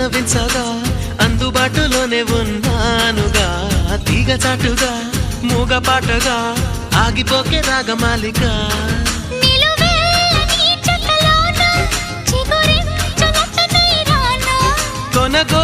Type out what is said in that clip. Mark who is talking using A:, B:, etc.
A: పల్లవించగా అందుబాటులోనే ఉన్నానుగా తీగ చాటుగా మూగ పాటగా ఆగిపోకే రాగమాలిక కొనగో